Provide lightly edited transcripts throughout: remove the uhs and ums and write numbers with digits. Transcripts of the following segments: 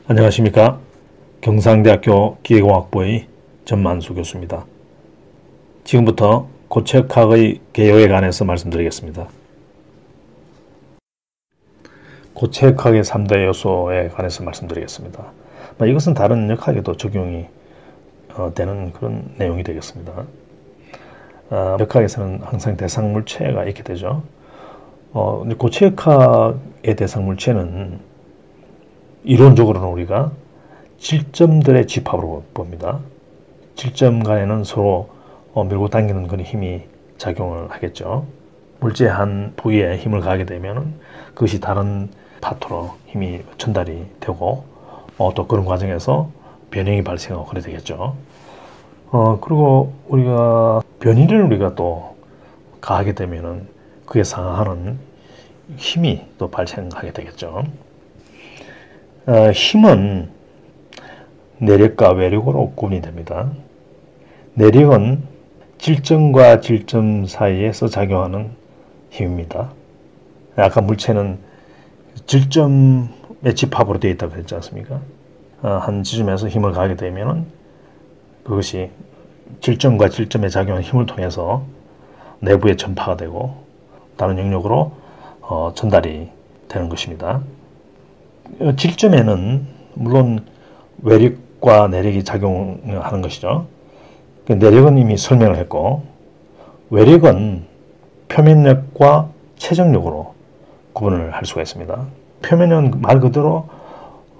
안녕하십니까. 경상대학교 기계공학부의 전만수 교수입니다. 지금부터 고체역학의 개요에 관해서 말씀드리겠습니다. 고체역학의 3대 요소에 관해서 말씀드리겠습니다. 이것은 다른 역학에도 적용이 되는 그런 내용이 되겠습니다. 역학에서는 항상 대상물체가 있게 되죠. 고체역학의 대상물체는 이론적으로는 우리가 질점들의 집합으로 봅니다. 질점 간에는 서로 밀고 당기는 그런 힘이 작용을 하겠죠. 물체 한 부위에 힘을 가하게 되면 그것이 다른 파트로 힘이 전달이 되고 또 그런 과정에서 변형이 발생하고 그래 되겠죠. 그리고 우리가 변이를 우리가 또 가하게 되면은 그에 상하는 힘이 또 발생하게 되겠죠. 힘은 내력과 외력으로 구분이 됩니다. 내력은 질점과 질점 사이에서 작용하는 힘입니다. 아까 물체는 질점의 집합으로 되어 있다고 했지 않습니까? 한 지점에서 힘을 가하게 되면 그것이 질점과 질점에 작용하는 힘을 통해서 내부에 전파가 되고 다른 영역으로 전달이 되는 것입니다. 질점에는 물론 외력과 내력이 작용하는 것이죠. 내력은 이미 설명을 했고 외력은 표면력과 최적력으로 구분을 할 수가 있습니다. 표면은 말 그대로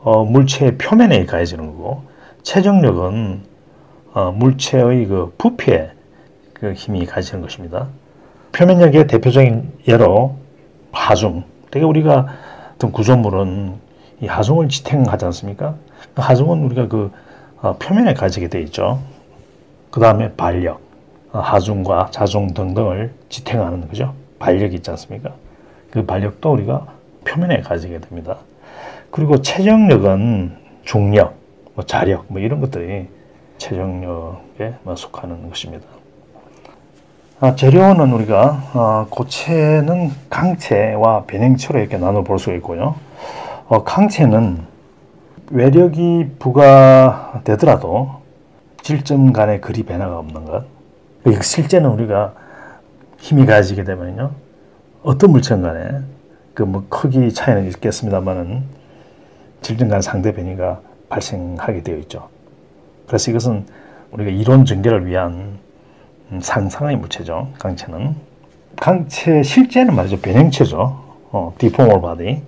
물체의 표면에 가해지는 거고 최적력은 물체의 그 부피에 그 힘이 가해지는 것입니다. 표면력의 대표적인 예로 하중. 되게 우리가 어떤 구조물은 이 하중을 지탱하지 않습니까? 그 하중은 우리가 그 표면에 가지게 되어 있죠. 그 다음에 발력, 하중과 자중 등등을 지탱하는 거죠. 발력이 있지 않습니까? 그 발력도 우리가 표면에 가지게 됩니다. 그리고 최적력은 중력, 자력 이런 것들이 최적력에 속하는 것입니다. 재료는 우리가 고체는 강체와 변형체로 이렇게 나눠 볼 수가 있고요. 강체는 외력이 부과되더라도 질점 간의 거리 변화가 없는 것. 실제는 우리가 힘이 가해지게 되면요, 어떤 물체 간에 크기 차이는 있겠습니다만은 질점 간 상대 변이가 발생하게 되어 있죠. 그래서 이것은 우리가 이론 전개를 위한 상상의 물체죠. 강체는. 강체 실제는 말이죠. 변형체죠. deformable body.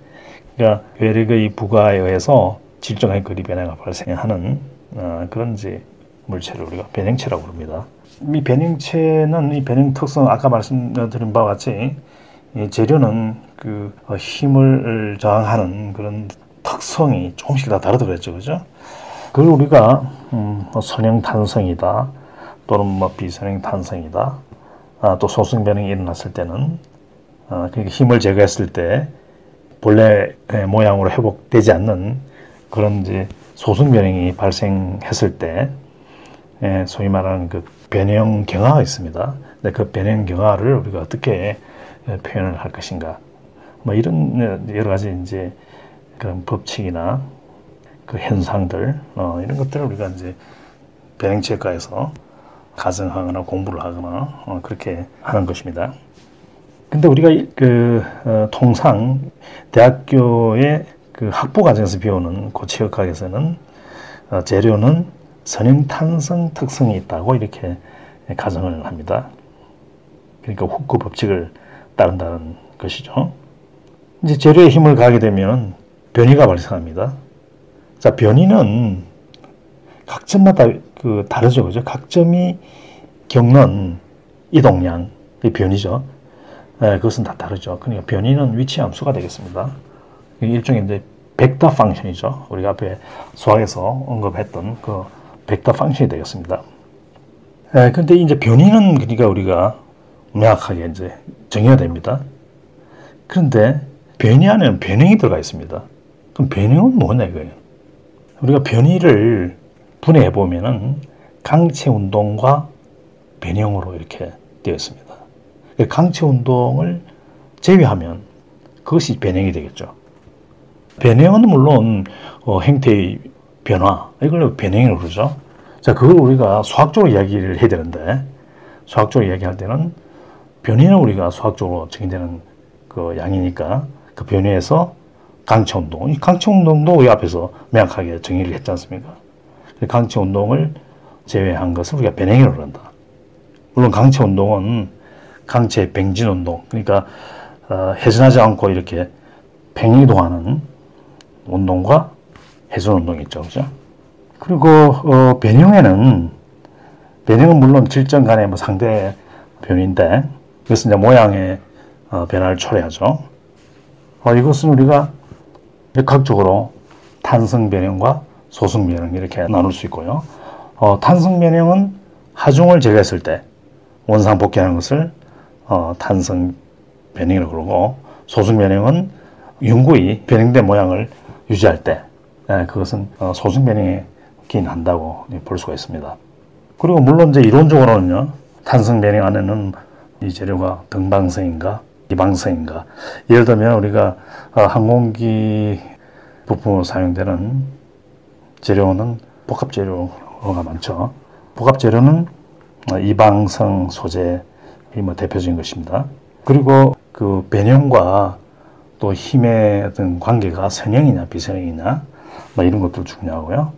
그러니까 외력의 부과에 의해서 질적인 거리 변화가 발생하는 그런 이제 물체를 우리가 변형체라고 부릅니다. 이 변형체는 이 변형 특성 아까 말씀드린 바와 같이 이 재료는 그 힘을 저항하는 그런 특성이 조금씩 다 다르다고 그랬죠, 그죠? 그걸 우리가 선형 탄성이다 또는 비선형 탄성이다 또 소수성 변형이 일어났을 때는 그러니까 힘을 제거했을 때 본래 모양으로 회복되지 않는 그런 이제 소수성 변형이 발생했을 때 소위 말하는 그 변형 경화가 있습니다. 근데 그 변형 경화를 우리가 어떻게 표현을 할 것인가, 이런 여러 가지 이제 그런 법칙이나 그 현상들 이런 것들을 우리가 이제 변형체과에서 가정하거나 공부를 하거나 그렇게 하는 것입니다. 근데 우리가 통상 대학교의 그 학부 과정에서 배우는 고체역학에서는 재료는 선형탄성 특성이 있다고 이렇게 가정을 합니다. 그러니까 후크 법칙을 따른다는 것이죠. 이제 재료에 힘을 가하게 되면 변이가 발생합니다. 자, 변이는 각 점마다 다르죠, 그죠? 각 점이 겪는 이동량, 이 변이죠. 그것은 다 다르죠. 그러니까 변이는 위치 함수가 되겠습니다. 일종의 이제 벡터 펑션이죠. 우리가 앞에 수학에서 언급했던 그 벡터 펑션이 되겠습니다. 근데 이제 변이는 그러니까 우리가 명확하게 이제 정해야 됩니다. 그런데 변이 안에는 변형이 들어가 있습니다. 그럼 변형은 뭐냐 이거예요. 우리가 변이를 분해해 보면은 강체 운동과 변형으로 이렇게 되어 있습니다. 강체 운동을 제외하면 그것이 변형이 되겠죠. 변형은 물론 행태의 변화, 이걸 변형이라고 그러죠. 자, 그걸 우리가 수학적으로 이야기를 해야 되는데, 수학적으로 이야기할 때는 변위는 우리가 수학적으로 정의되는 그 양이니까 그 변위에서 강체 운동, 이 강체 운동도 우리 앞에서 명확하게 정의를 했지 않습니까? 강체 운동을 제외한 것을 우리가 변형이라고 한다. 물론 강체 운동은 강체 뱅진 운동, 그러니까 회전하지 않고 이렇게 팽이동하는 운동과 회전 운동이 있죠, 그죠? 그리고 변형은 물론 질정 간의 뭐 상대 변인데, 이것은 이제 모양의 변화를 초래하죠. 이것은 우리가 역학적으로 탄성 변형과 소승 변형 이렇게 나눌 수 있고요. 탄성 변형은 하중을 제거했을 때 원상 복귀하는 것을 탄성 변형이라고 그러고, 소승 변형은 영구히 변형된 모양을 유지할 때 그것은 소승 변형에 기인한다고 볼 수가 있습니다. 그리고 물론 이제 이론적으로는요, 탄성 변형 안에는 이 재료가 등방성인가 이방성인가, 예를 들면 우리가 항공기 부품으로 사용되는 재료는 복합 재료가 많죠. 복합 재료는 이방성 소재의 뭐 대표적인 것입니다. 그리고 그 변형과 또 힘의 어떤 관계가 선형이냐 비선형이냐 뭐 이런 것도 중요하고요.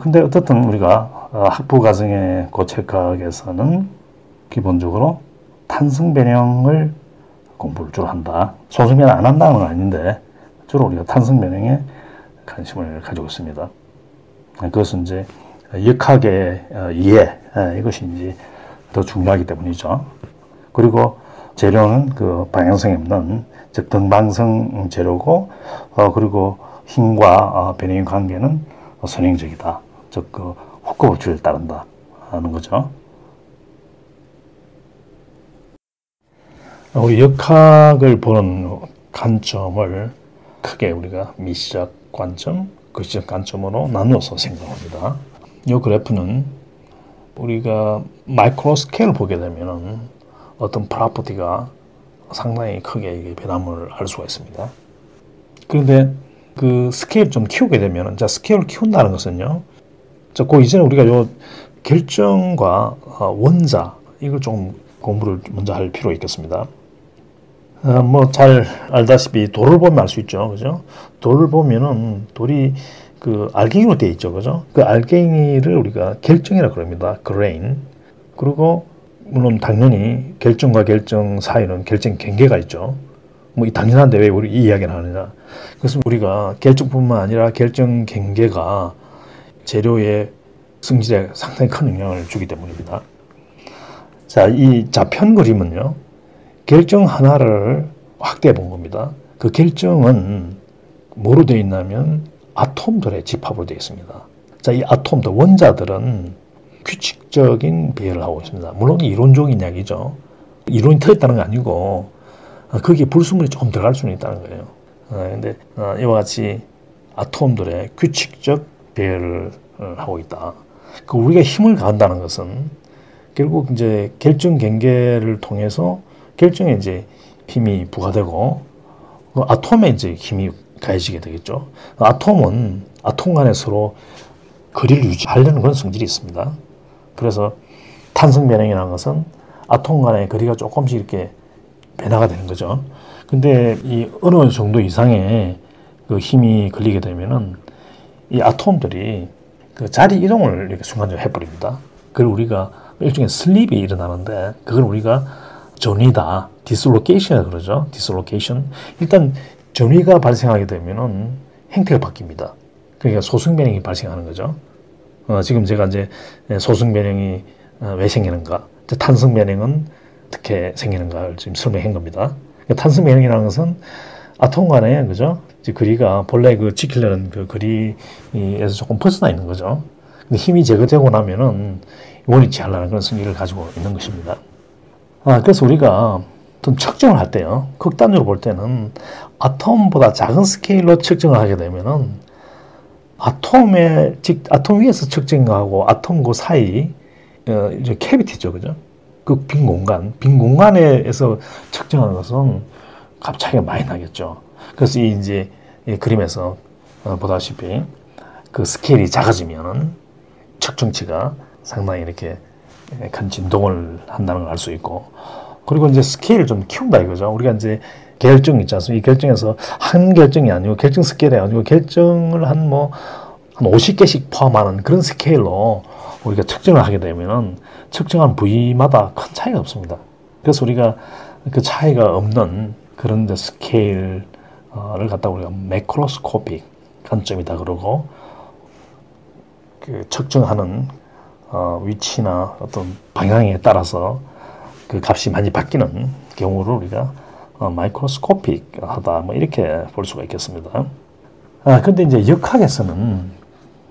근데 어떻든 우리가 학부 과정의 고체과학에서는 기본적으로 탄성 변형을 공부를 주로 한다. 소승 변형 안 한다는 건 아닌데 주로 우리가 탄성 변형에 관심을 가지고 있습니다. 그것은 이제 역학의 이해, 이것이 이제 더 중요하기 때문이죠. 그리고 재료는 그 방향성이 없는, 즉 등방성 재료고, 그리고 힘과 변형의 관계는 선행적이다. 즉 그 후크 법칙을 따른다 하는 거죠. 우리 역학을 보는 관점을 크게 우리가 미시적 관점, 거시적 관점으로 나누어서 생각합니다. 이 그래프는 우리가 마이크로 스케일을 보게 되면 어떤 프로퍼티가 상당히 크게 변함을 알 수가 있습니다. 그런데 그 스케일 좀 키우게 되면, 자, 스케일을 키운다는 것은요, 자, 그 이전에 우리가 요 결정과 원자, 이걸 좀 공부를 먼저 할 필요가 있겠습니다. 뭐 잘 알다시피 돌을 보면 알 수 있죠, 그죠? 돌을 보면은 돌이 그 알갱이로 되어 있죠, 그죠? 그 알갱이를 우리가 결정이라고 그럽니다. 그레인. 그리고 물론 당연히 결정과 결정 사이는 결정 경계가 있죠. 뭐 당연한데 왜 우리 이 이야기를 하느냐? 그래서 우리가 결정뿐만 아니라 결정 경계가 재료의 성질에 상당히 큰 영향을 주기 때문입니다. 자, 이 좌편 그림은요, 결정 하나를 확대해 본 겁니다. 그 결정은 뭐로 되어 있냐면 아톰들의 집합으로 되어 있습니다. 자, 이 아톰들, 원자들은 규칙적인 배열을 하고 있습니다. 물론 이론적인 이야기죠. 이론이 틀렸다는 게 아니고 거기에 불순물이 조금 들어갈 수는 있다는 거예요. 근데 이와 같이 아톰들의 규칙적 배열을 하고 있다. 그 우리가 힘을 가한다는 것은 결국 이제 결정 경계를 통해서 결정에 이제 힘이 부과되고 그 아톰에 이제 힘이 가해지게 되겠죠. 아톰은 아톰 간에 서로 거리를 유지하려는 그런 성질이 있습니다. 그래서 탄성 변형이라는 것은 아톰 간의 거리가 조금씩 이렇게 변화가 되는 거죠. 근데 이 어느 정도 이상의 그 힘이 걸리게 되면은 이 아톰들이 그 자리 이동을 이렇게 순간적으로 해버립니다. 그걸 우리가 일종의 슬립이 일어나는데 그걸 우리가 전위다, 디슬로케이션이라고 그러죠. 디슬로케이션. 일단 전위가 발생하게 되면은 행태가 바뀝니다. 그러니까 소승 변형이 발생하는 거죠. 지금 제가 이제 소승 변형이 왜 생기는가, 탄성 변형은 어떻게 생기는가를 지금 설명한 겁니다. 그러니까 탄성 변형이라는 것은 아톰 간에, 그죠? 거리가 본래 그 지키려는 그 거리에서 조금 벗어나 있는 거죠. 근데 힘이 제거되고 나면은 원위치 하려는 그런 성질을 가지고 있는 것입니다. 그래서 우리가 어떤 측정을 할 때요, 극단적으로 볼 때는 아톰보다 작은 스케일로 측정을 하게 되면은 아톰 위에서 측정하고 아톰 그 사이, 이제 캐비티죠, 그죠? 그 빈 공간에서 측정하는 것은 값차이가 많이 나겠죠. 그래서 이제 이 그림에서 보다시피 그 스케일이 작아지면은 측정치가 상당히 이렇게 큰 진동을 한다는 걸 알 수 있고, 그리고 이제 스케일을 좀 키운다 이거죠. 우리가 이제 결정 있지 않습니까? 이 결정에서 한 결정이 아니고 결정 스케일이 아니고 결정을 한 50개씩 포함하는 그런 스케일로 우리가 측정을 하게 되면은 측정한 부위마다 큰 차이가 없습니다. 그래서 우리가 그 차이가 없는 그런 이제 스케일을 갖다 우리가 매크로스코픽 관점이다 그러고, 그 측정하는 위치나 어떤 방향에 따라서 그 값이 많이 바뀌는 경우를 우리가 마이크로스코픽 하다 이렇게 볼 수가 있겠습니다. 근데 이제 역학에서는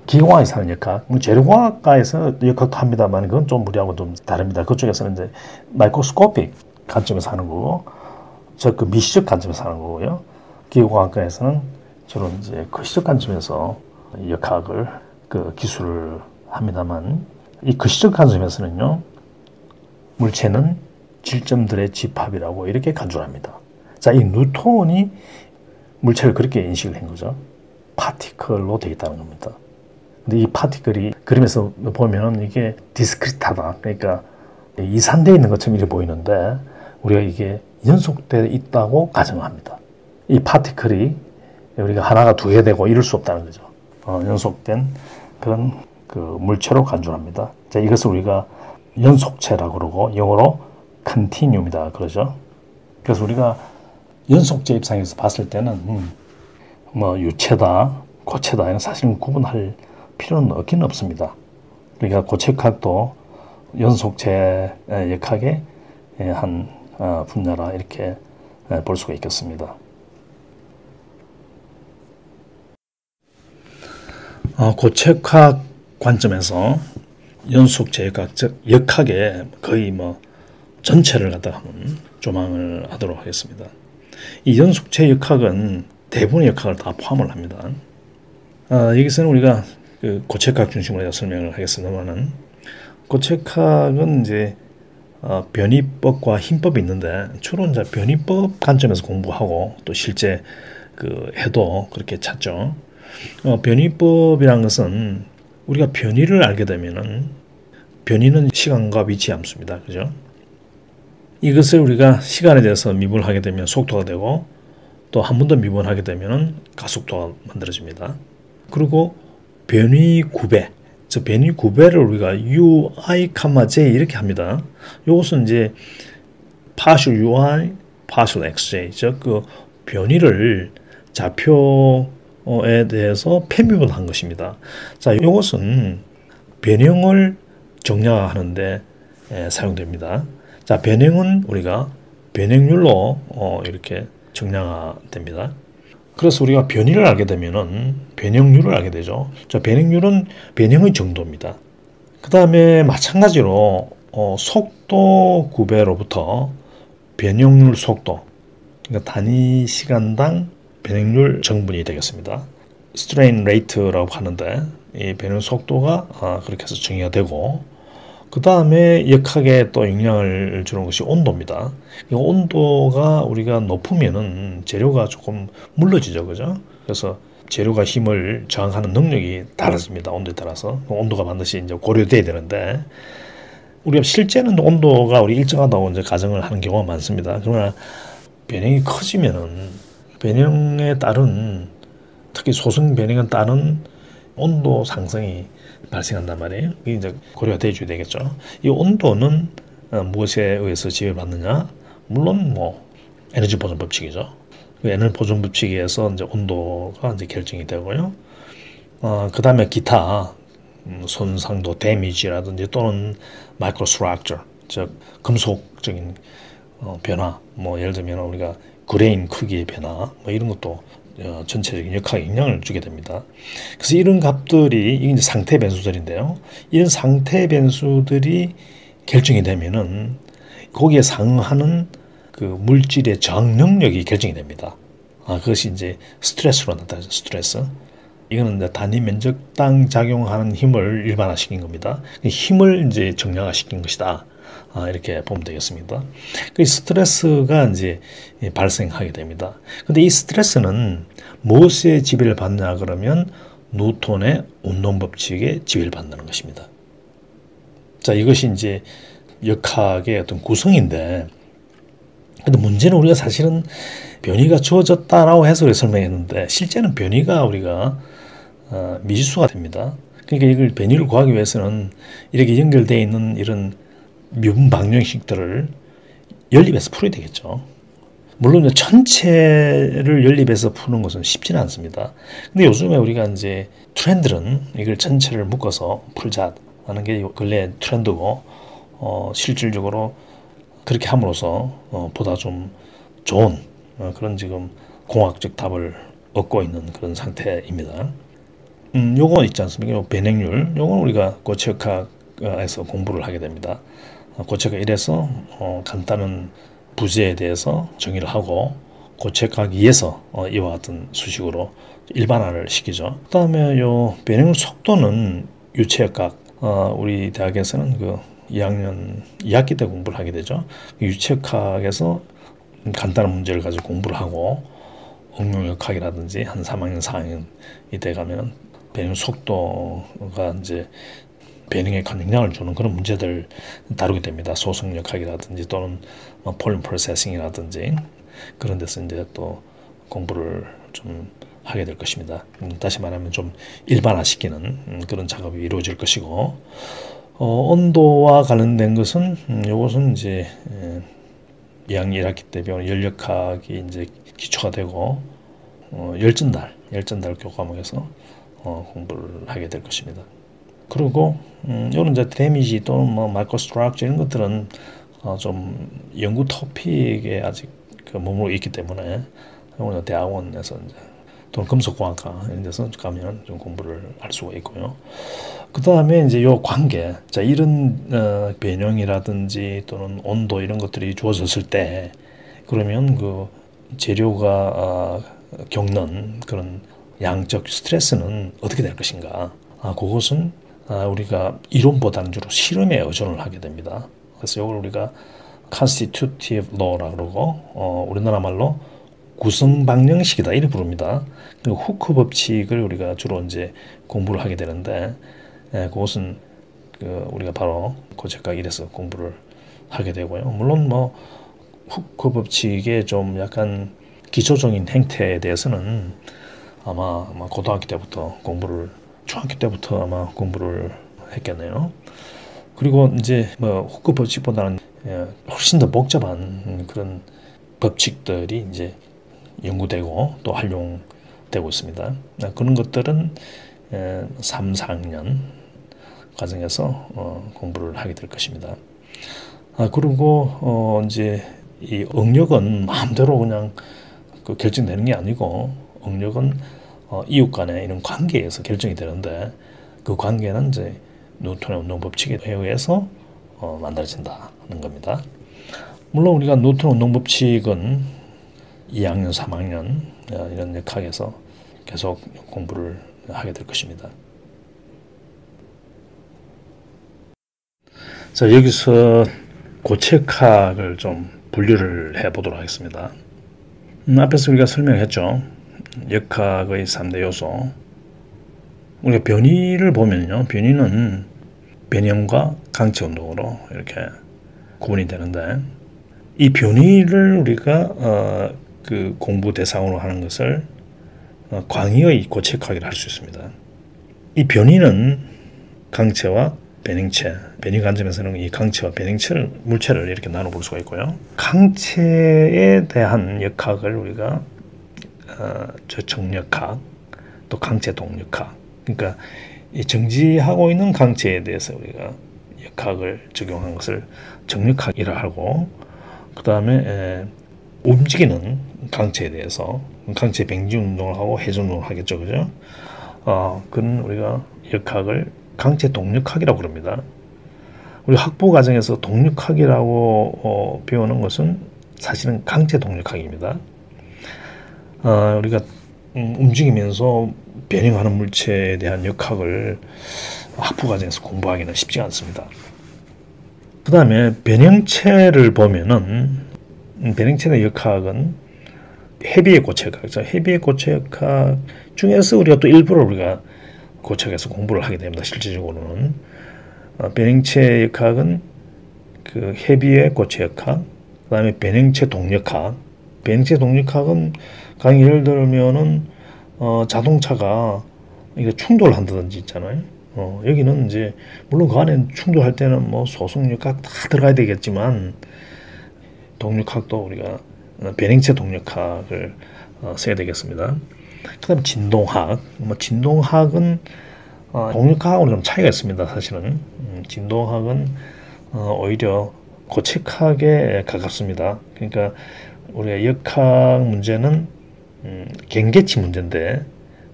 기계공학에서 사는 역학, 재료공학과에서 역학도 합니다만 그건 좀 우리하고 좀 다릅니다. 그쪽에서는 이제 마이크로스코픽 관점에서 하는 거고, 즉 그 미시적 관점에서 하는 거고요. 기계공학과에서는 주로 이제 거시적 관점에서 역학을 그 기술을 합니다만, 이 거시적 관점에서는요, 물체는 질점들의 집합이라고 이렇게 간주합니다. 자, 이 뉴턴이 물체를 그렇게 인식을 한 거죠. 파티클로 되어 있다는 겁니다. 근데 이 파티클이 그림에서 보면 이게 디스크리트하다. 그러니까 이산되어 있는 것처럼 이렇게 보이는데 우리가 이게 연속되어 있다고 가정합니다. 이 파티클이 우리가 하나가 두 개 되고 이럴 수 없다는 거죠. 연속된 그런 그 물체로 간주합니다. 자, 이것을 우리가 연속체라고 그러고 영어로 컨티뉴움이다 그러죠. 그래서 우리가 연속체 입장에서 봤을 때는 유체다, 고체다 이런 사실은 구분할 필요는 없긴 없습니다. 그러니까 고체역학도 연속체 역학의 한 분야라 이렇게 볼 수가 있겠습니다. 고체역학 관점에서 연속체 역학, 즉 역학의 거의 전체를 갖다가 한번 조망을 하도록 하겠습니다. 이 연속체 역학은 대부분의 역학을 다 포함을 합니다. 여기서는 우리가 그 고체역학 중심으로 설명을 하겠습니다만은, 고체역학은 이제 변이법과 힘법이 있는데 주로 이제 변이법 관점에서 공부하고 또 실제 그 해도 그렇게 찾죠. 변이법이란 것은 우리가 변이를 알게 되면은 변이는 시간과 위치에 함수입니다. 그죠? 이것을 우리가 시간에 대해서 미분을 하게 되면 속도가 되고, 또 한 번 더 미분을 하게 되면 가속도가 만들어집니다. 그리고 변이 구배, 즉 변이 구배를 우리가 UI, J 이렇게 합니다. 이것은 이제 partial UI, partial XJ, 즉 그 변이를 좌표에 대해서 편미분한 것입니다. 자, 이것은 변형을 정량하는데 사용됩니다. 자, 변형은 우리가 변형률로 이렇게 정량화됩니다. 그래서 우리가 변이를 알게 되면은 변형률을 알게 되죠. 자, 변형률은 변형의 정도입니다. 그 다음에 마찬가지로 속도 구배로부터 변형률 속도, 그러니까 단위 시간당 변형률 정분이 되겠습니다. 스트레인 레이트라고 하는데 이 변형 속도가 그렇게 해서 정의가 되고, 그 다음에 역학에 또 영향을 주는 것이 온도입니다. 이 온도가 우리가 높으면은 재료가 조금 물러지죠, 그죠? 그래서 재료가 힘을 저항하는 능력이 달라집니다. 온도에 따라서. 온도가 반드시 이제 고려돼야 되는데, 우리가 실제는 온도가 우리 일정하다고 이제 가정을 하는 경우가 많습니다. 그러나 변형이 커지면은 변형에 따른, 특히 소성 변형에 따른 온도 상승이 발생한단 말이에요. 이게 이제 고려가 돼줘야 되겠죠. 이 온도는 무엇에 의해서 지배받느냐? 물론 에너지 보존 법칙이죠. 그 에너지 보존 법칙에 의해서 이제 온도가 이제 결정이 되고요. 그 다음에 기타 손상도 데미지라든지 또는 마이크로 스트럭처, 즉 금속적인 변화, 예를 들면 우리가 그레인 크기의 변화, 이런 것도 전체적인 역학에 영향을 주게 됩니다. 그래서 이런 값들이 이게 상태 변수들인데요. 이런 상태 변수들이 결정이 되면은 거기에 상응하는 그 물질의 저항 능력이 결정이 됩니다. 그것이 이제 스트레스로 나타나죠. 스트레스. 이거는 이제 단위 면적당 작용하는 힘을 일반화시킨 겁니다. 힘을 이제 정량화시킨 것이다. 이렇게 보면 되겠습니다. 그 스트레스가 이제 발생하게 됩니다. 근데 이 스트레스는 무엇에 지배를 받느냐 그러면 뉴턴의 운동 법칙에 지배를 받는 것입니다. 자, 이것이 이제 역학의 어떤 구성인데, 근데 문제는 우리가 사실은 변이가 주어졌다라고 해서 설명했는데, 실제는 변이가 우리가 미지수가 됩니다. 그러니까 이걸 변이를 구하기 위해서는 이렇게 연결되어 있는 이런 미분 방정식들을 연립해서 풀어야 되겠죠. 물론 전체를 연립해서 푸는 것은 쉽지는 않습니다. 근데 요즘에 우리가 이제 트렌드는 이걸 전체를 묶어서 풀자 하는 게 근래 트렌드고, 실질적으로 그렇게 함으로써 보다 좀 좋은 그런 지금 공학적 답을 얻고 있는 그런 상태입니다. 요거 있지 않습니까? 요 변행률, 요건 우리가 고체역학에서 공부를 하게 됩니다. 고체역학 1에서 간단한 부재에 대해서 정의를 하고, 고체역학 2에서 이와 같은 수식으로 일반화를 시키죠. 그 다음에 요 변행률 속도는 유체역학, 우리 대학에서는 그 2학년 2학기 때 공부를 하게 되죠. 유체역학에서 간단한 문제를 가지고 공부를 하고, 응용역학이라든지 한 3학년 4학년 이때 가면 변형 속도가 이제 변형에 큰 영향을 주는 그런 문제들 다루게 됩니다. 소승역학이라든지 또는 폴름 프로세싱이라든지 그런 데서 이제 또 공부를 좀 하게 될 것입니다. 다시 말하면 좀 일반화시키는 그런 작업이 이루어질 것이고, 온도와 관련된 것은 이것은 이제 2학년 1학기 때 배우는 열역학이 이제 기초가 되고, 열전달 교과목에서 공부를 하게 될 것입니다. 그리고 이런 이제 데미지 또는 뭐 마이크로 스트럭처 이런 것들은 좀 연구 토픽에 아직 머무르고 있기 때문에 오늘 대학원에서 이제 또는 금속공학과 이런 데서 가면 좀 공부를 할 수가 있고요. 그 다음에 이제 요 관계, 자 이런 변형이라든지 또는 온도 이런 것들이 주어졌을 때, 그러면 그 재료가 겪는 그런 양적 스트레스는 어떻게 될 것인가? 그것은 우리가 이론보다는 주로 실험에 의존을 하게 됩니다. 그래서 이걸 우리가 constitutive law라 그러고, 우리나라 말로 구성방정식이다 이렇게 부릅니다. 그리고 후크 법칙을 우리가 주로 이제 공부를 하게 되는데, 그것은 우리가 바로 고체역학 1에서 공부를 하게 되고요. 물론 뭐 후크 법칙의 좀 약간 기초적인 행태에 대해서는 아마 고등학교 때부터 중학교 때부터 아마 공부를 했겠네요. 그리고 이제 뭐 후크 법칙보다는 훨씬 더 복잡한 그런 법칙들이 이제 연구되고 또 활용되고 있습니다. 그런 것들은 3, 4학년 과정에서 공부를 하게 될 것입니다. 그리고 이제 이 응력은 마음대로 그냥 결정되는 게 아니고, 응력은 이웃 간의 이런 관계에서 결정이 되는데, 그 관계는 이제 뉴턴의 운동 법칙에 의해서 만들어진다는 겁니다. 물론 우리가 뉴턴 운동 법칙은 2학년, 3학년 이런 역학에서 계속 공부를 하게 될 것입니다. 자, 여기서 고체역학을 좀 분류를 해보도록 하겠습니다. 앞에서 우리가 설명했죠. 역학의 3대 요소. 우리가 변이를 보면요, 변이는 변형과 강체 운동으로 이렇게 구분이 되는데, 이 변이를 우리가 그 공부 대상으로 하는 것을 광의의 고체역학이라 할 수 있습니다. 이 변이는 강체와 변형체, 변이 관점에서는 이 강체와 변형체를, 물체를 이렇게 나눠볼 수가 있고요. 강체에 대한 역학을 우리가 저정역학, 또 강체 동역학, 그러니까 이 정지하고 있는 강체에 대해서 우리가 역학을 적용한 것을 정역학이라 하고, 그 다음에 움직이는 강체에 대해서 강체 병지 운동을 하고 회전 운동을 하겠죠, 그죠? 그건 우리가 역학을 강체 동력학이라고 부릅니다. 우리 학부 과정에서 동력학이라고 배우는 것은 사실은 강체 동력학입니다. 우리가 움직이면서 변형하는 물체에 대한 역학을 학부 과정에서 공부하기는 쉽지 않습니다. 그 다음에 변형체를 보면은 변형체의 역학은 헤비의 고체역학, 헤비의 고체역학 중에서 우리가 또 일부러 우리가 고체역에서 공부를 하게 됩니다. 실질적으로는 변형체 역학은 그 헤비의 고체역학, 그 다음에 변형체 동력학. 변형체 동력학은 가령 예를 들면은 자동차가 이거 충돌한다든지 있잖아요. 여기는 이제 물론 그 안에 충돌할 때는 뭐 소속역학 다 들어가야 되겠지만 동력학도 우리가 변형체 동력학을 써야 되겠습니다. 그다음 진동학. 진동학은 동력학하고는 좀 차이가 있습니다. 사실은 진동학은 오히려 고체학에 가깝습니다. 그러니까 우리가 역학 문제는 경계치 문제인데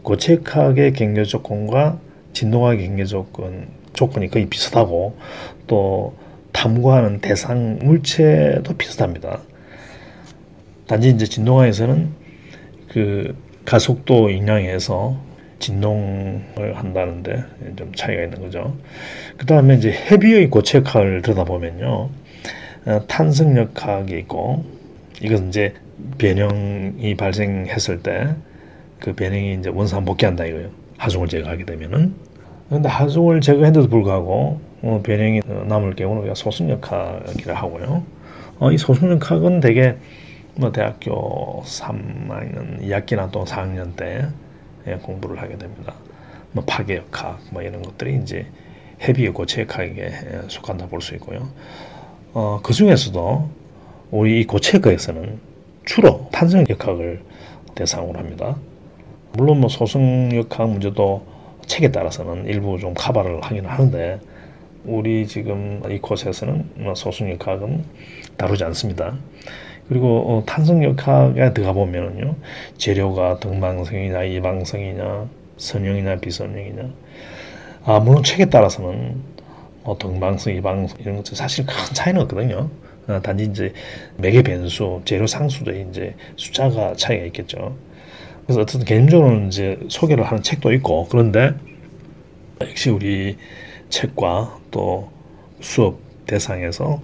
고체학의 경계 조건과 진동학의 경계 조건이 거의 비슷하고 또 탐구하는 대상 물체도 비슷합니다. 단지 이제 진동학에서는 그 가속도 인양해서 진동을 한다는데 좀 차이가 있는 거죠. 그 다음에 이제 헤비의 고체학을 들여다보면요, 탄성역학이 있고, 이것은 이제 변형이 발생했을 때 그 변형이 이제 원산 복귀한다 이거예요. 하중을 제거하게 되면은. 근데 하중을 제거했는데도 불구하고 변형이 남을 경우는 우리가 소승역학이라 하고요. 이 소승역학은 대개 대학교 3학년 2학기나 또 4학년 때 공부를 하게 됩니다. 파괴역학 이런 것들이 이제 헤비의 고체역학에 속한다 볼 수 있고요. 그 중에서도 우리 이 고체역학에서는 주로 탄성역학을 대상으로 합니다. 물론 소승역학 문제도 책에 따라서는 일부 좀 커버를 하긴 하는데 우리 지금 이 코스에서는 소승역학은 다루지 않습니다. 그리고 탄성역학에 들어가 보면은요, 재료가 등방성이냐 이방성이냐 선형이냐 비선형이냐, 물론 책에 따라서는 등방성 이방성 이런 것들 사실 큰 차이는 없거든요. 단지 이제 매개 변수, 재료 상수도의 이제 숫자가 차이가 있겠죠. 그래서 어쨌든 개인적으로는 이제 소개를 하는 책도 있고, 그런데 역시 우리 책과 또 수업 대상에서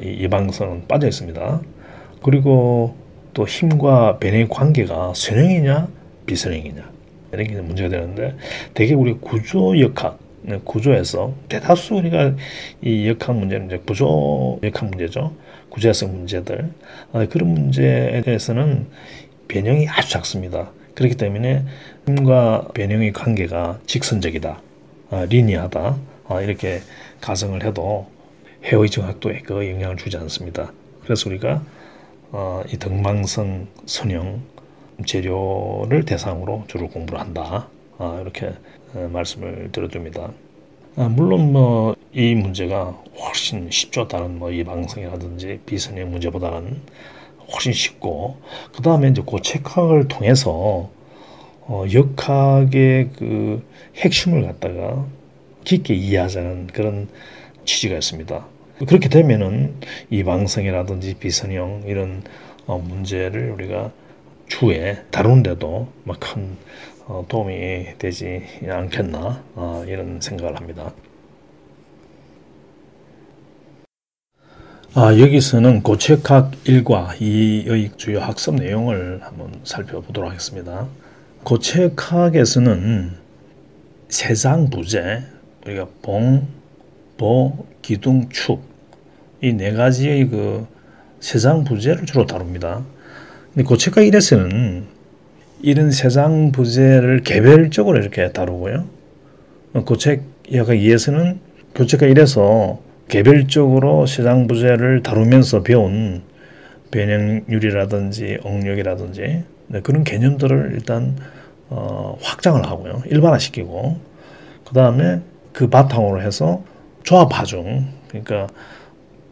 이 이방성은 빠져 있습니다. 그리고 또 힘과 변형의 관계가 선형이냐 비선형이냐 이런 게 문제가 되는데, 대개 우리 구조역학, 구조에서 대다수 우리가 이 역학 문제는 이제 구조 역학 문제죠. 구조성 문제들, 그런 문제에 대해서는 변형이 아주 작습니다. 그렇기 때문에 힘과 변형의 관계가 직선적이다, 리니어하다, 이렇게 가정을 해도 해의 정학도에 그 영향을 주지 않습니다. 그래서 우리가 이 등방성 선형 재료를 대상으로 주로 공부를 한다, 이렇게 말씀을 드려줍니다. 물론 이 문제가 훨씬 쉽죠. 다른 이방성이라든지 비선형 문제보다는 훨씬 쉽고, 그 다음에 이제 고체학을 통해서 역학의 그 핵심을 갖다가 깊게 이해하자는 그런 취지가 있습니다. 그렇게 되면은 이방성이라든지 비선형 이런 문제를 우리가 추후에 다루는데도 큰 도움이 되지 않겠나, 이런 생각을 합니다. 여기서는 고체학 1과 2의 주요 학습 내용을 한번 살펴보도록 하겠습니다. 고체학에서는 세상 부재, 우리가 봉, 보, 기둥, 축, 이 네 가지의 그 세상 부재를 주로 다룹니다. 근데 고체학 1에서는 이런 세상 부재를 개별적으로 이렇게 다루고요. 고체학 2에서는 고체학 1에서 개별적으로 세상 부재를 다루면서 배운 변형률이라든지 응력이라든지 그런 개념들을 일단 확장을 하고요, 일반화시키고, 그 다음에 그 바탕으로 해서 조합하중, 그러니까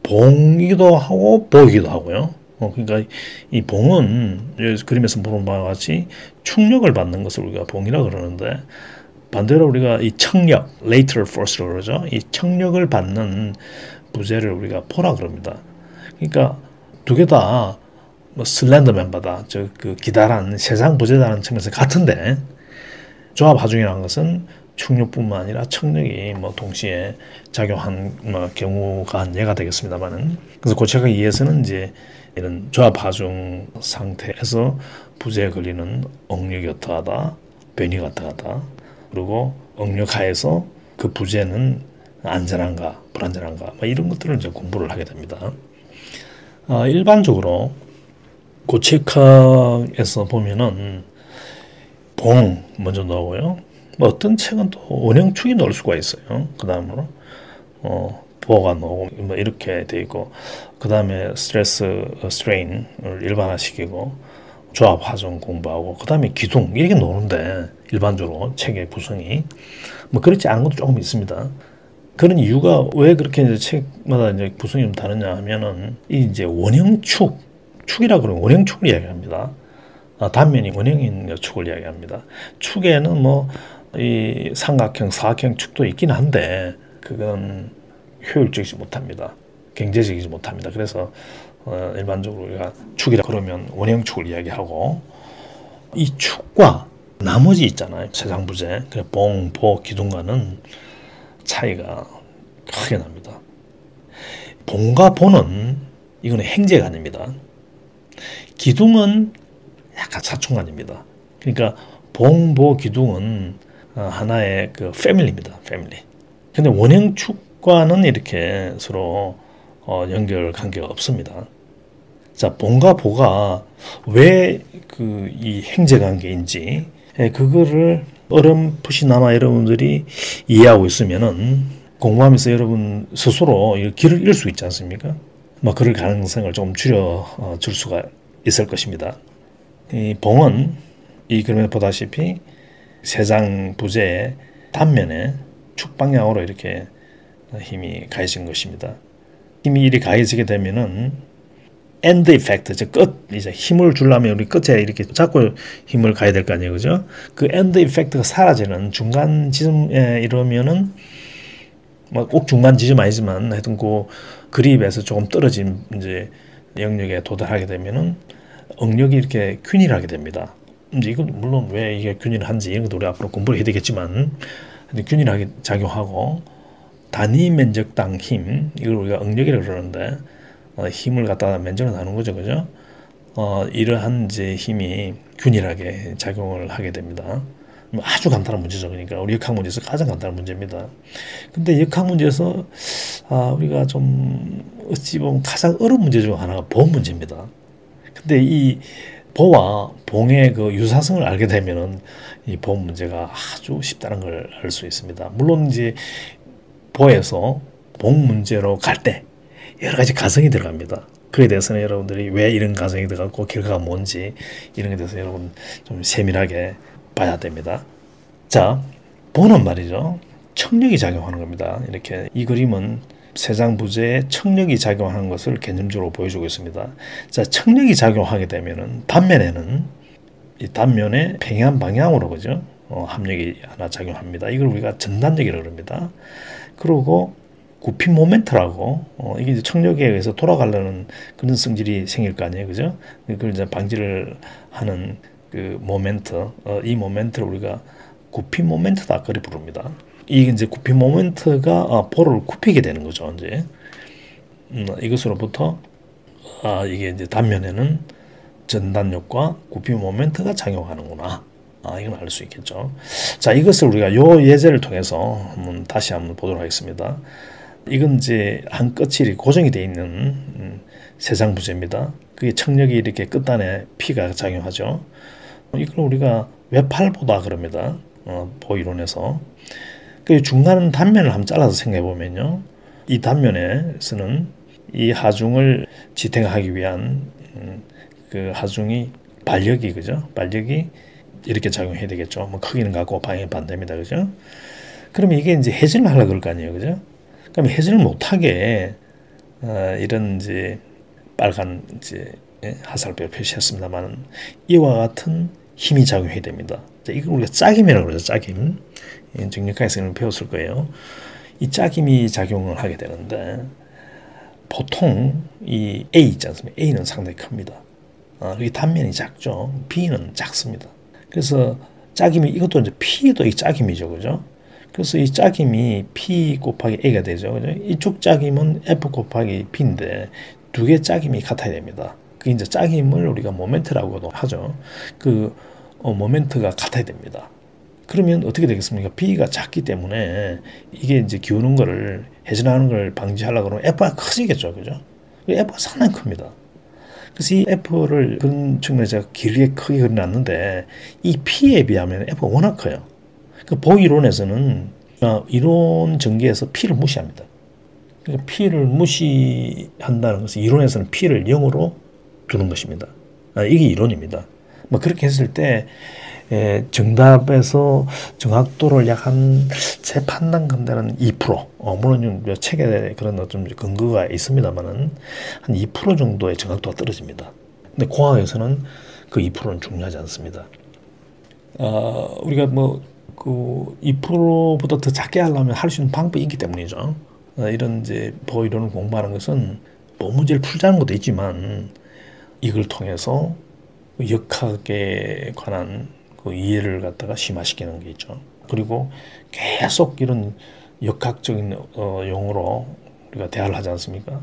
봉이기도 하고 보이기도 하고요. 그러니까 이 봉은 여기 그림에서 보는 바와 같이 충력을 받는 것을 우리가 봉이라 그러는데, 반대로 우리가 이 청력, lateral force라고 그러죠. 이 청력을 받는 부재를 우리가 포라 그럽니다. 그러니까 두 개 다 슬렌더맨바다, 그 기다란 세상 부재라는 측면에서 같은데, 조합 하중이라는 것은 축력뿐만 아니라 청력이 뭐 동시에 작용한 뭐 경우가 한 예가 되겠습니다만은, 그래서 고체각 2에서는 이제 이런 조합 하중 상태에서 부재에 걸리는 억력이 어떠하다, 변이가 어떠하다, 그리고 억력 하에서 그 부재는 안전한가 불안전한가 뭐 이런 것들을 이제 공부를 하게 됩니다. 일반적으로 고체각에서 보면은 봉 먼저 나오고요. 뭐 어떤 책은 또 원형축이 나올 수가 있어요. 그 다음으로 보호가 나오고 뭐 이렇게 돼 있고, 그 다음에 스트레스 스트레인을 일반화시키고 조합 하중 공부하고, 그 다음에 기둥 이렇게 나오는데, 일반적으로 책의 구성이 뭐 그렇지 않은 것도 조금 있습니다. 그런 이유가 왜 그렇게 이제 책마다 이제 구성이 좀 다르냐 하면은, 이 이제 축이라 그러면 원형축을 이야기합니다. 단면이 원형인 축을 이야기합니다. 축에는 뭐 이 삼각형, 사각형 축도 있긴 한데 그건 효율적이지 못합니다. 경제적이지 못합니다. 그래서 일반적으로 우리가 축이라 그러면 원형축을 이야기하고, 이 축과 나머지 있잖아요. 세상부재, 봉, 보, 기둥과는 차이가 크게 납니다. 봉과 보는 이거는 행제관입니다. 기둥은 약간 사촌관입니다. 그러니까 봉, 보, 기둥은 하나의 그 패밀리입니다. 패밀리. 근데 원형축과는 이렇게 서로 연결 관계가 없습니다. 자, 봉과 보가 왜 그 이 행제 관계인지 그거를 어렴풋이나마 여러분들이 이해하고 있으면은 공부하면서 여러분 스스로 길을 잃을 수 있지 않습니까? 뭐 그럴 가능성을 좀 줄여 줄 수가 있을 것입니다. 이 봉은 이 그림에 보다시피 세장 부재의 단면에 축 방향으로 이렇게 힘이 가해진 것입니다. 힘이 이리 가해지게 되면은 엔드 이펙트, 즉 끝, 이제 힘을 주려면 우리 끝에 이렇게 잡고 힘을 가해야 될 거 아니에요, 그죠? 그 엔드 이펙트가 사라지는 중간 지점에 이르면은 뭐 꼭 중간 지점 아니지만 하여튼 그 그립에서 조금 떨어진 이제 영역에 도달하게 되면은 억력이 이렇게 균일하게 됩니다. 이제 이건 물론 왜 이게 균일한지 이런 것도 우리 앞으로 공부를 해야 되겠지만, 균일하게 작용하고 단위 면적당 힘, 이걸 우리가 억력이라고 그러는데 힘을 갖다가 면적을 나누는 거죠, 그죠? 이러한 이제 힘이 균일하게 작용을 하게 됩니다. 아주 간단한 문제죠. 그러니까 우리 역학 문제에서 가장 간단한 문제입니다. 근데 역학 문제에서 우리가 좀 어찌 보면 가장 어려운 문제 중 하나가 보험 문제입니다. 근데 이 보와 봉의 그 유사성을 알게 되면은 이 보험 문제가 아주 쉽다는 걸 알 수 있습니다. 물론 이제 보에서 봉 문제로 갈 때 여러 가지 가정이 들어갑니다. 그에 대해서는 여러분들이 왜 이런 가정이 들어갔고 결과가 뭔지 이런 것에 대해서 여러분 좀 세밀하게 봐야 됩니다. 자, 보는 말이죠. 청력이 작용하는 겁니다. 이렇게 이 그림은 세장 부재에 청력이 작용하는 것을 개념적으로 보여주고 있습니다. 자, 청력이 작용하게 되면은 단면에는 이 단면의 평행 방향으로 그죠? 합력이 하나 작용합니다. 이걸 우리가 전단력이라고 합니다. 그리고 굽힘 모멘트라고 이게 이제 청력에 의해서 돌아가려는 그런 성질이 생길 거 아니에요, 그죠? 그걸 이제 방지를 하는 그 모멘트, 이 모멘트를 우리가 굽힘 모멘트다 그리 부릅니다. 이게 이제 굽힘 모멘트가 볼을 굽히게 되는 거죠, 이제. 이것으로부터 이게 이제 단면에는 전단력과 굽힘 모멘트가 작용하는구나. 이건 알 수 있겠죠. 자, 이것을 우리가 요 예제를 통해서 다시 한번 보도록 하겠습니다. 이건 이제 한 끝이 고정이 되어 있는 세장 부재입니다. 그게 청력이 이렇게 끝단에 P가 작용하죠. 이걸 우리가 외팔보다 그럽니다. 보이론에서. 그 중간 단면을 한번 잘라서 생각해 보면요. 이 단면에서는 이 하중을 지탱하기 위한 그 하중이 발력이 그죠? 발력이 이렇게 작용해야 되겠죠. 뭐 크기는 같고 방향이 반대입니다. 그죠? 그러면 이게 이제 해질을 하려고 그럴 거 아니에요. 그죠? 그럼 해질을 못하게 이런 이제 빨간 이제 화살표 표시했습니다만 이와 같은 힘이 작용해야 됩니다. 자, 이걸 우리가 짝임이라고 그러죠. 짝임. 정력학에서는 배웠을 거예요. 이 짝임이 작용을 하게 되는데 보통 이 A 있지 않습니까? A는 상당히 큽니다. 이 단면이 작죠. B는 작습니다. 그래서 짝임이 이것도 이제 P도 이 짝임이죠, 그죠? 그래서 이 짝임이 P 곱하기 A가 되죠, 그죠? 이쪽 짝임은 F 곱하기 B인데 두 개 짝임이 같아야 됩니다. 그 이제 짝임을 우리가 모멘트라고도 하죠. 그 모멘트가 같아야 됩니다. 그러면 어떻게 되겠습니까? B가 작기 때문에 이게 이제 기우는 거를 회전하는 걸 방지하려고 그러면 F가 커지겠죠, 그죠? F가 상당히 큽니다. 그래서 이 F를 그런 측면에서 제가 길게 크게 그려놨는데 이 P에 비하면 F가 워낙 커요. 그 보호 이론에서는 이론 전개에서 P를 무시합니다. 그러니까 P를 무시한다는 것은 이론에서는 P를 0으로 두는 것입니다. 이게 이론입니다. 뭐 그렇게 했을 때 정답에서 정확도를 약 한 제 판단 간다는 2%, 물론 책에 그런 좀 근거가 있습니다만은 한 2% 정도의 정확도가 떨어집니다. 근데 공학에서는 그 2%는 중요하지 않습니다. 우리가 뭐 그 2%보다 더 작게 하려면 할 수 있는 방법이 있기 때문이죠. 이런 이제 보호 이론을 공부하는 것은 뭐 문제를 풀자는 것도 있지만 이걸 통해서 역학에 관한 그 이해를 갖다가 심화시키는 게 있죠. 그리고 계속 이런 역학적인 용어로 우리가 대화를 하지 않습니까?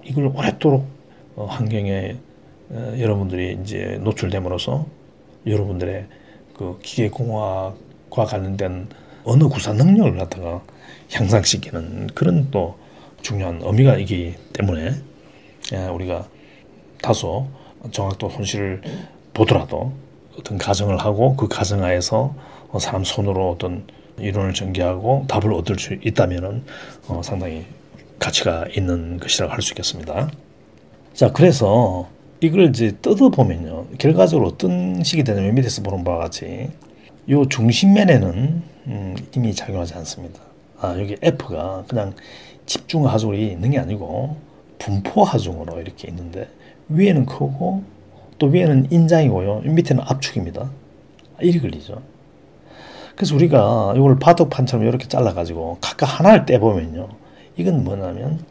이걸 오랫도록 환경에 여러분들이 이제 노출됨으로써 여러분들의 그 기계공학과 관련된 언어 구사 능력을 갖다가 향상시키는 그런 또 중요한 의미가 있기 때문에 우리가 다소 정확도 손실을 보더라도 어떤 가정을 하고 그 가정 하에서 사람 손으로 어떤 이론을 전개하고 답을 얻을 수 있다면은 상당히 가치가 있는 것이라고 할 수 있겠습니다. 자, 그래서 이걸 이제 뜯어보면요, 결과적으로 어떤 식이 되냐면 밑에서 보는 바와 같이 요 중심면에는 힘이 작용하지 않습니다. 여기 F가 그냥 집중 하중으로 있는 게 아니고 분포 하중으로 이렇게 있는데 위에는 크고 또 위에는 인장이고요. 밑에는 압축입니다. 이리 걸리죠. 그래서 우리가 이걸 바둑판처럼 이렇게 잘라가지고 각각 하나를 떼보면요, 이건 뭐냐면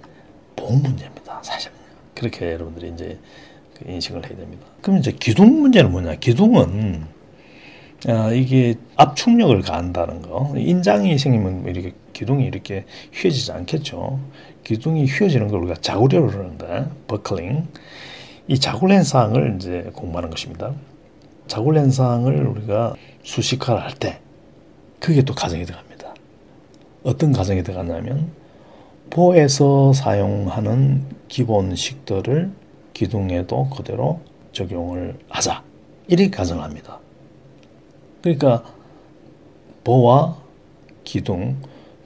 봉 문제입니다. 사실은 그렇게 여러분들이 이제 인식을 해야 됩니다. 그럼 이제 기둥 문제는 뭐냐? 기둥은 이게 압축력을 가한다는 거. 인장이 생기면 이렇게 기둥이 이렇게 휘어지지 않겠죠. 기둥이 휘어지는 걸 우리가 자구려를 그러는데, 버클링. 이 자굴 현상을 이제 공부하는 것입니다. 자굴 현상을 우리가 수식화를 할 때 그게 또 가정에 들어갑니다. 어떤 가정에 들어가냐면 보에서 사용하는 기본식들을 기둥에도 그대로 적용을 하자, 이렇게 가정을 합니다. 그러니까 보와 기둥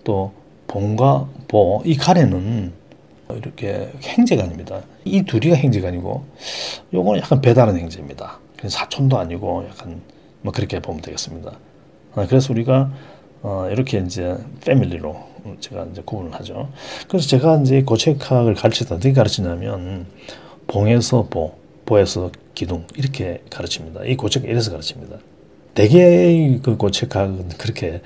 또 봉과 보, 이 가래는 이렇게 행제관입니다. 이 둘이가 행제관이고 요거는 약간 배다른 행제입니다. 사촌도 아니고 약간 뭐 그렇게 보면 되겠습니다. 그래서 우리가 이렇게 이제 패밀리로 제가 이제 구분을 하죠. 그래서 제가 이제 고체학을 가르칠 때 어떻게 가르치냐면 봉에서 보, 보에서 기둥 이렇게 가르칩니다. 이 고체학 이래서 가르칩니다. 대개 그 고체학은 그렇게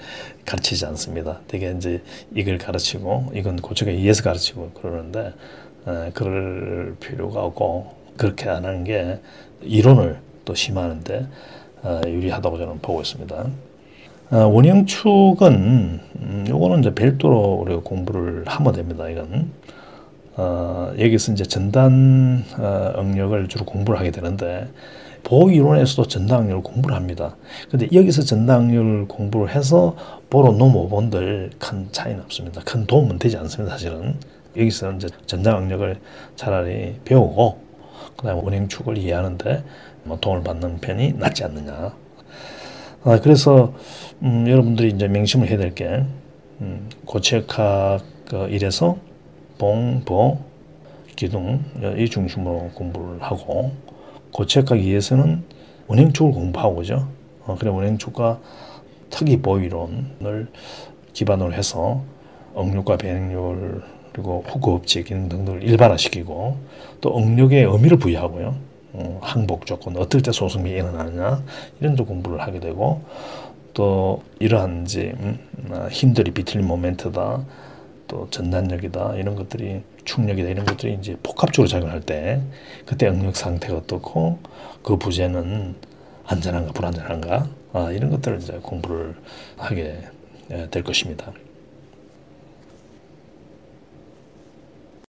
가르치지 않습니다. 대개 이제 이걸 가르치고 이건 고체학 이해서 가르치고 그러는데 그럴 필요가 없고 그렇게 안 하는 게 이론을 또 심화하는데 유리하다고 저는 보고 있습니다. 원형축은 요거는 이제 별도로 우리가 공부를 하면 됩니다. 이건 여기서 이제 전단 응력을 주로 공부를 하게 되는데 보호 이론에서도 전단 응력을 공부를 합니다. 근데 여기서 전단 응력을 공부를 해서 보러 넘어본들 큰 차이는 없습니다. 큰 도움은 되지 않습니다. 사실은 여기서 이제 전단 응력을 차라리 배우고 그다음에 원형축을 이해하는데 뭐 도움을 받는 편이 낫지 않느냐. 그래서 여러분들이 이제 명심을 해야 될 게 고체학학 일에서 봉, 보, 기둥 이 중심으로 공부를 하고 고체학학 2에서는 원형축을 공부하고 그죠. 그래 원형축과 특이 보이론을 기반으로 해서 응력과 배응률 그리고 후크업체 기능 등등을 일반화시키고 또 응력의 의미를 부여하고요. 항복 조건, 어떨 때 소승비가 일어나느냐 이런 데 공부를 하게 되고 또 이러한 이제 힘들이 비틀린 모멘트다 또 전단력이다 이런 것들이 충력이다 이런 것들이 이제 복합적으로 작용할 때 그때 응력 상태가 어떻고 그 부재는 안전한가 불안전한가 이런 것들을 이제 공부를 하게 될 것입니다.